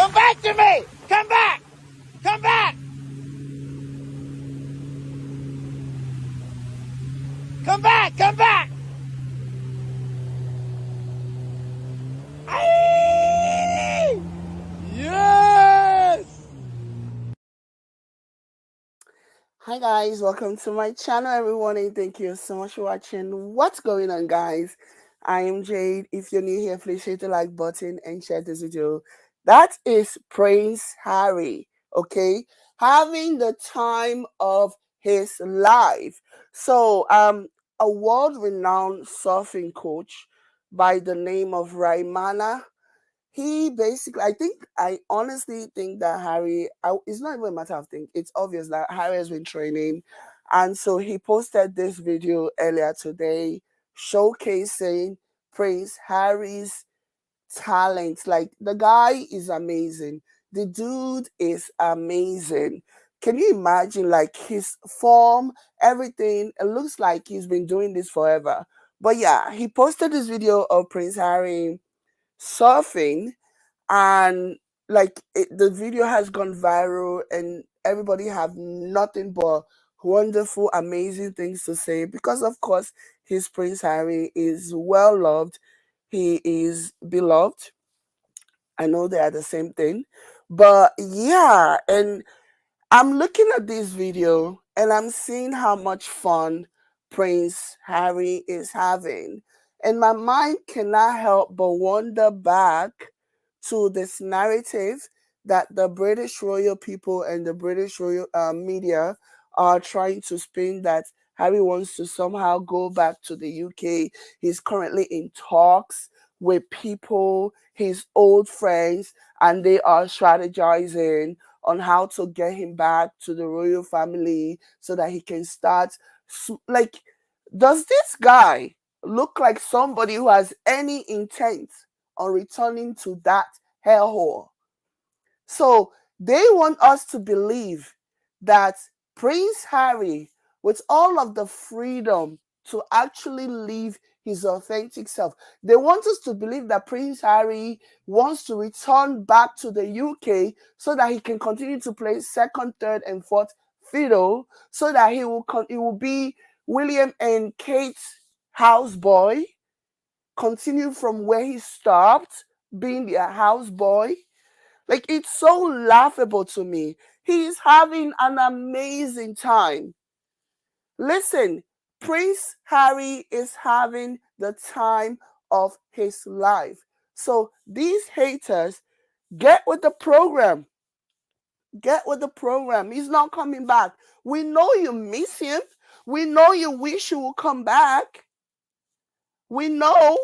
Come back to me! Come back! Come back! Come back! Come back! Aye! Yes! Hi guys, welcome to my channel everyone, and thank you so much for watching. What's going on, guys? I am Jade. If you're new here, please hit the like button and share this video. That is Prince Harry, okay? Having the time of his life. So, a world-renowned surfing coach by the name of Raimana, he basically, I honestly think that it's not even a matter of think. It's obvious that Harry has been training. And so he posted this video earlier today showcasing Prince Harry's talent. Like, the guy is amazing. The dude is amazing. Can you imagine, like, his form, everything? It looks like he's been doing this forever. But yeah, he posted this video of Prince Harry surfing, and like the video has gone viral and everybody have nothing but wonderful, amazing things to say, because of course his Prince Harry is well loved, he is beloved. I know they are the same thing, but yeah. And I'm looking at this video and I'm seeing how much fun Prince Harry is having. And my mind cannot help but wander back to this narrative that the British royal people and the British royal media are trying to spin, that Harry wants to somehow go back to the UK. He's currently in talks with people, his old friends, and they are strategizing on how to get him back to the royal family so that he can start. Like, does this guy look like somebody who has any intent on returning to that hellhole? So they want us to believe that Prince Harry, with all of the freedom to actually live his authentic self, they want us to believe that Prince Harry wants to return back to the UK so that he can continue to play second, third, and fourth fiddle, so that he will be William and Kate's houseboy, continue from where he stopped being their houseboy. Like, it's so laughable to me. He's having an amazing time. Listen, Prince Harry is having the time of his life. So these haters, get with the program. Get with the program. He's not coming back. We know you miss him. We know you wish he would come back. We know,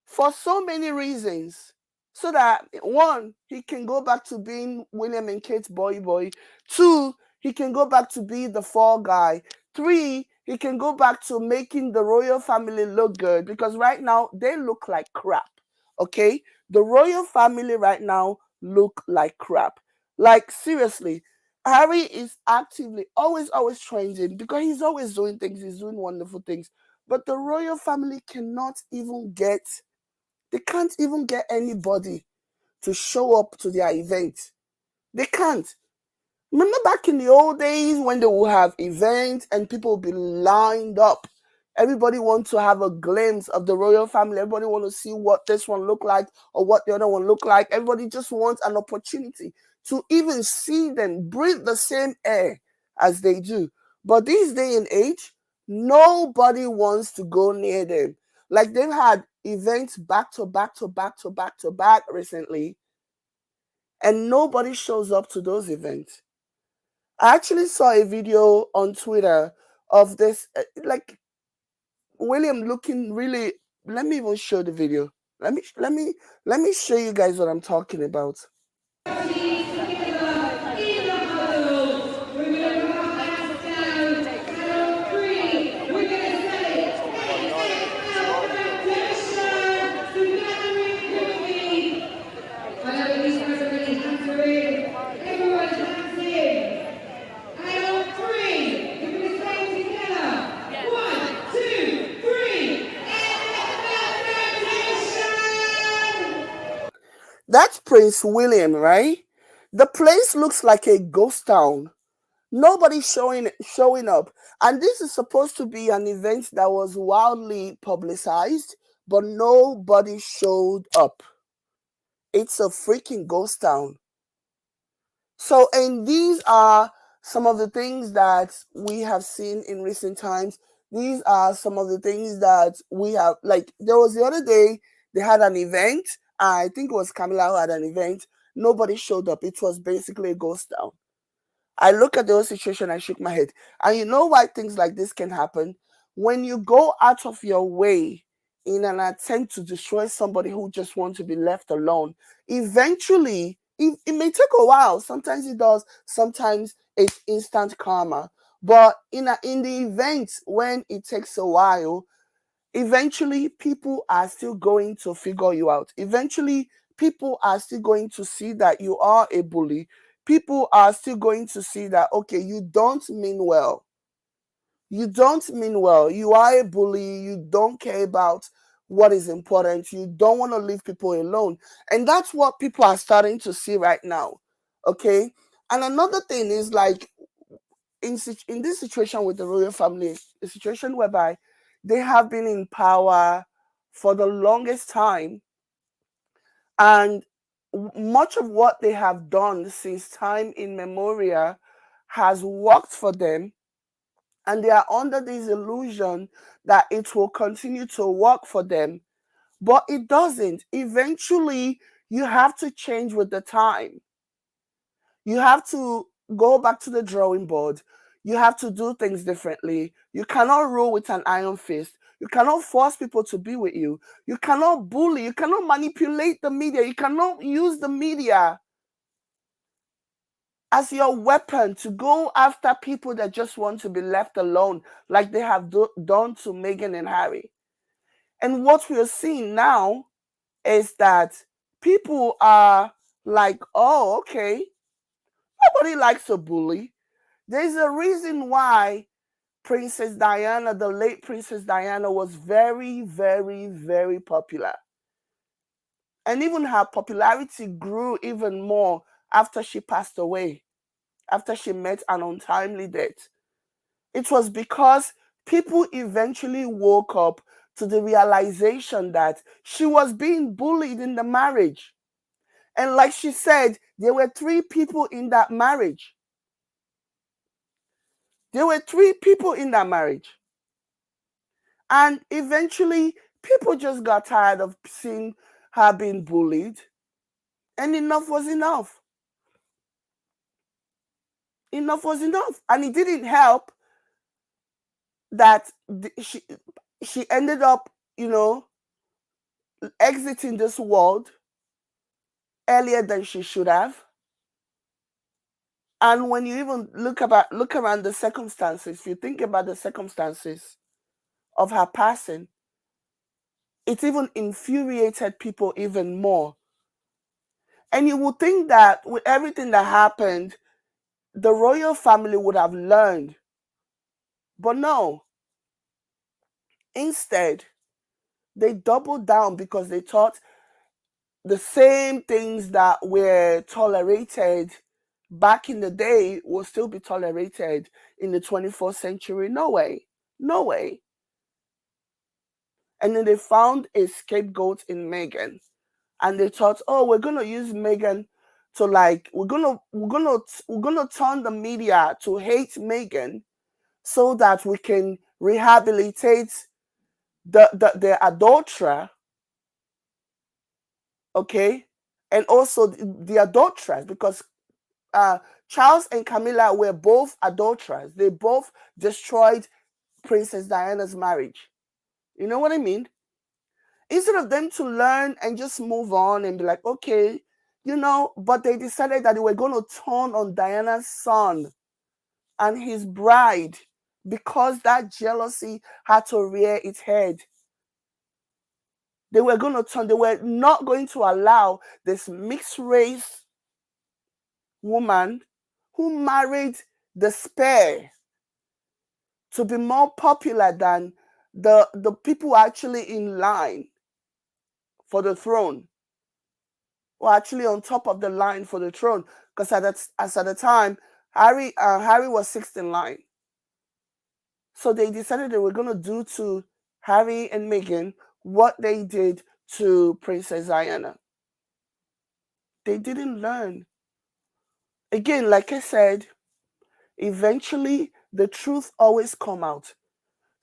for so many reasons. So that, one, he can go back to being William and Kate's boy. Two, he can go back to be the fall guy. Three, he can go back to making the royal family look good, because right now they look like crap. Okay? The royal family right now look like crap. Like, seriously, Harry is actively always trending because he's always doing things, he's doing wonderful things. But the royal family they can't even get anybody to show up to their event. They can't. Remember back in the old days when they would have events and people would be lined up. Everybody wants to have a glimpse of the royal family. Everybody wants to see what this one look like or what the other one look like. Everybody just wants an opportunity to even see them breathe the same air as they do. But this day and age, nobody wants to go near them. Like, they've had events back to back to back to back to back recently, and nobody shows up to those events. I actually saw a video on Twitter of this, like, William looking really. Let me even show the video. Let me show you guys what I'm talking about. That's Prince William, right? The place looks like a ghost town. Nobody showing up. And this is supposed to be an event that was wildly publicized, but nobody showed up. It's a freaking ghost town. So, and these are some of the things that we have seen in recent times. These are some of the things that we have, like, there was the other day, they had an event. I think it was Camila who had an event. Nobody showed up. It was basically a ghost town. I look at the whole situation, I shook my head. And you know why things like this can happen? When you go out of your way in an attempt to destroy somebody who just wants to be left alone, eventually, it may take a while. Sometimes it does, sometimes it's instant karma. But in the event when it takes a while, eventually people are still going to figure you out. Eventually, people are still going to see that you are a bully. People are still going to see that, okay, you don't mean well. You don't mean well. You are a bully. You don't care about what is important. You don't want to leave people alone. And that's what people are starting to see right now. Okay. And another thing is like, in this situation with the royal family, a situation whereby they have been in power for the longest time, and much of what they have done since time immemorial has worked for them, and they are under this illusion that it will continue to work for them, but it doesn't. Eventually, you have to change with the time. You have to go back to the drawing board. You have to do things differently. You cannot rule with an iron fist. You cannot force people to be with you. You cannot bully. You cannot manipulate the media. You cannot use the media as your weapon to go after people that just want to be left alone, like they have done to Meghan and Harry. And what we are seeing now is that people are like, oh, okay, nobody likes a bully. There's a reason why Princess Diana, the late Princess Diana, was very, very, very popular. And even her popularity grew even more after she passed away, after she met an untimely death. It was because people eventually woke up to the realization that she was being bullied in the marriage. And like she said, there were three people in that marriage. There were three people in that marriage. And eventually, people just got tired of seeing her being bullied, and enough was enough. Enough was enough. And it didn't help that she ended up, exiting this world earlier than she should have. And when you even look around the circumstances, if you think about the circumstances of her passing, it even infuriated people even more. And you would think that with everything that happened, the royal family would have learned. But no, instead, they doubled down because they thought the same things that were tolerated back in the day will still be tolerated in the 21st century. No way. No way. And then they found a scapegoat in Meghan. And they thought, oh, we're gonna use Meghan to like we're gonna turn the media to hate Meghan so that we can rehabilitate the adulterer, okay, and also the adulterers, because uh, Charles and Camilla were both adulterers. They both destroyed Princess Diana's marriage. You know what I mean? Instead of them to learn and just move on and be like, okay, but they decided that they were going to turn on Diana's son and his bride because that jealousy had to rear its head. They were not going to allow this mixed race woman who married the spare to be more popular than the people actually in line for the throne. were actually on top of the line for the throne. Because as at the time, Harry was sixth in line. So they decided they were going to do to Harry and Meghan what they did to Princess Diana. They didn't learn. Again, like I said, eventually the truth always come out.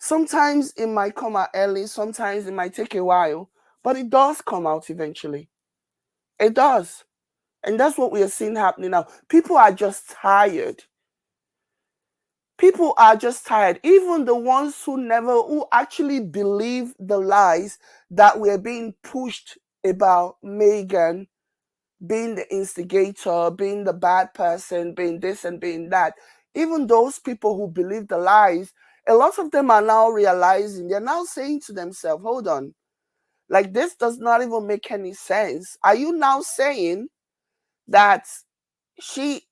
Sometimes it might come out early, sometimes it might take a while, but it does come out eventually. It does. And that's what we are seeing happening now. People are just tired. People are just tired. Even the ones who actually believe the lies that were being pushed about Meghan being the instigator, being the bad person, being this and being that. Even those people who believe the lies, a lot of them are now realizing, they're now saying to themselves, hold on, like this does not even make any sense. Are you now saying that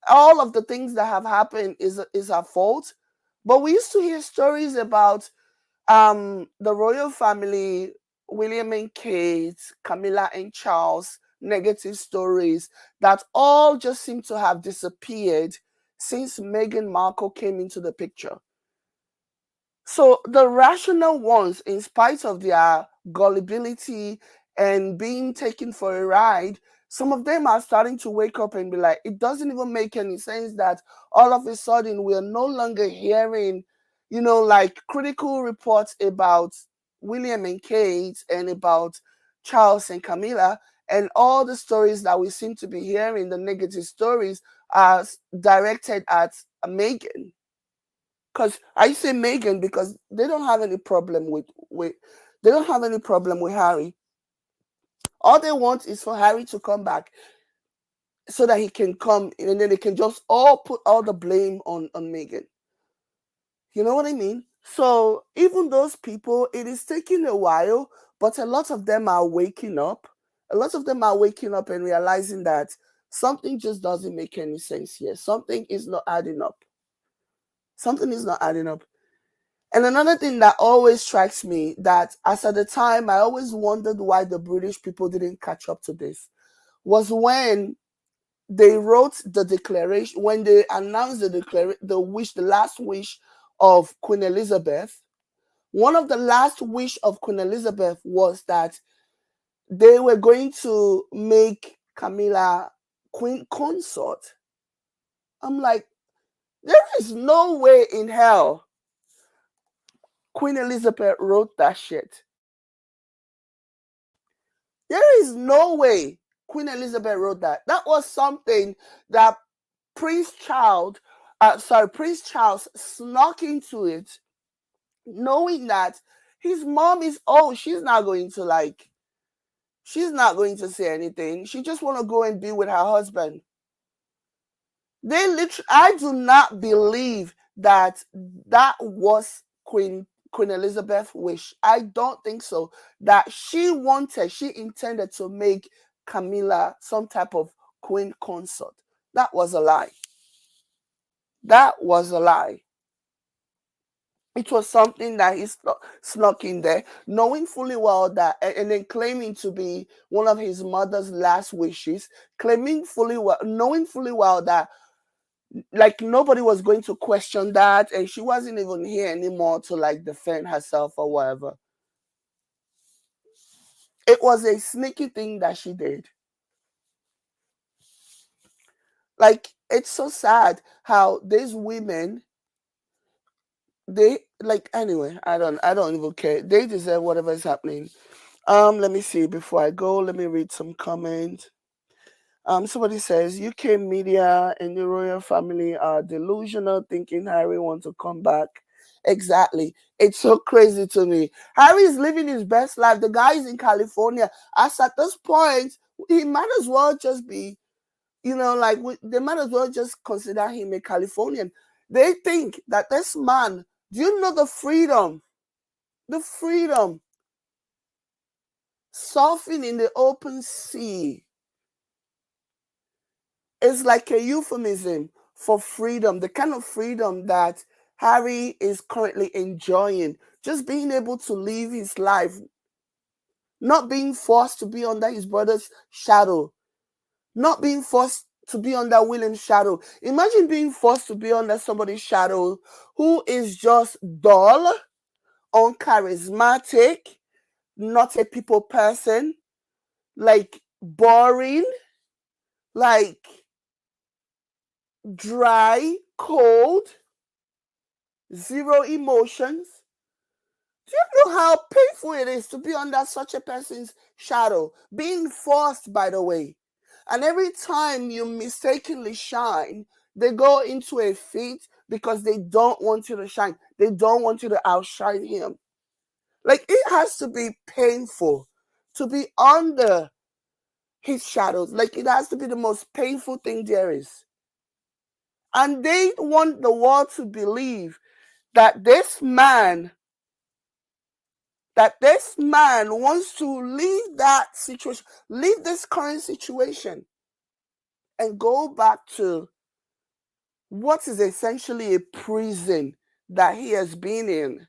all of the things that have happened is her fault? But we used to hear stories about the royal family, William and Kate, Camilla and Charles, negative stories that all just seem to have disappeared since Meghan Markle came into the picture. So the rational ones, in spite of their gullibility and being taken for a ride, some of them are starting to wake up and be like, it doesn't even make any sense that all of a sudden we are no longer hearing, like critical reports about William and Kate and about Charles and Camilla, and all the stories that we seem to be hearing, the negative stories, are directed at Meghan. Because I say Meghan because they don't have any problem with they don't have any problem with Harry. All they want is for Harry to come back so that he can come and then they can just all put all the blame on Meghan. You know what I mean? So even those people, it is taking a while, but a lot of them are waking up. A lot of them are waking up and realizing that something just doesn't make any sense here. Something is not adding up. Something is not adding up. And another thing that always strikes me, that as at the time I always wondered why the British people didn't catch up to this, was when they wrote the declaration, when they announced the last wish of Queen Elizabeth. One of the last wish of Queen Elizabeth was that they were going to make Camilla Queen Consort. I'm like, there is no way in hell Queen Elizabeth wrote that shit. There is no way Queen Elizabeth wrote that. That was something that Prince Charles snuck into it, knowing that his mom is old. She's not going to say anything. She just want to go and be with her husband. I do not believe that that was Queen Elizabeth's wish. I don't think so. That she intended to make Camilla some type of queen consort. That was a lie. That was a lie. It was something that he snuck in there, knowing fully well that, and then claiming to be one of his mother's last wishes, knowing fully well that like nobody was going to question that, and she wasn't even here anymore to like defend herself or whatever. It was a sneaky thing that she did. Like, it's so sad how these women, they like, anyway, I don't even care. They deserve whatever is happening. Let me see before I go. Let me read some comments. Somebody says UK media and the royal family are delusional, thinking Harry wants to come back. Exactly. It's so crazy to me. Harry is living his best life. The guy is in California. As at this point, he might as well just be, they might as well just consider him a Californian. They think that this man, do you know the freedom? The freedom. Surfing in the open sea is like a euphemism for freedom, the kind of freedom that Harry is currently enjoying. Just being able to live his life, not being forced to be under his brother's shadow. not being forced to be under William's shadow. Imagine being forced to be under somebody's shadow who is just dull, uncharismatic, not a people person, like boring, like dry, cold, zero emotions. Do you know how painful it is to be under such a person's shadow? Being forced, by the way. And every time you mistakenly shine, they go into a fit because they don't want you to shine. They don't want you to outshine him. Like, it has to be painful to be under his shadows. Like, it has to be the most painful thing there is. And they want the world to believe that this man wants to leave that situation, leave this current situation, and go back to what is essentially a prison that he has been in.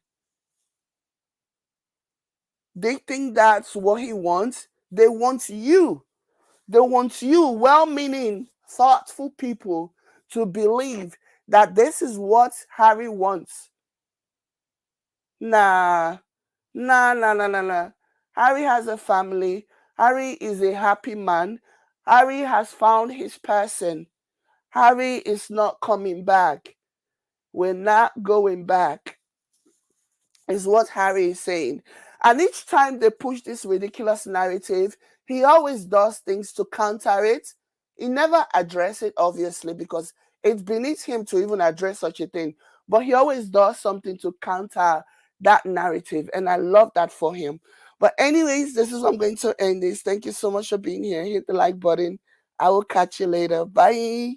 They think that's what he wants. They want you. They want you, well meaning, thoughtful people, to believe that this is what Harry wants. Nah, nah. Harry has a family. Harry is a happy man. Harry has found his person. Harry is not coming back. We're not going back, is what Harry is saying. And each time they push this ridiculous narrative, he always does things to counter it. He never addresses it, obviously, because it's beneath him to even address such a thing. But he always does something to counter that narrative. And I love that for him. But, anyways, this is what I'm going to end this. Thank you so much for being here. Hit the like button. I will catch you later. Bye.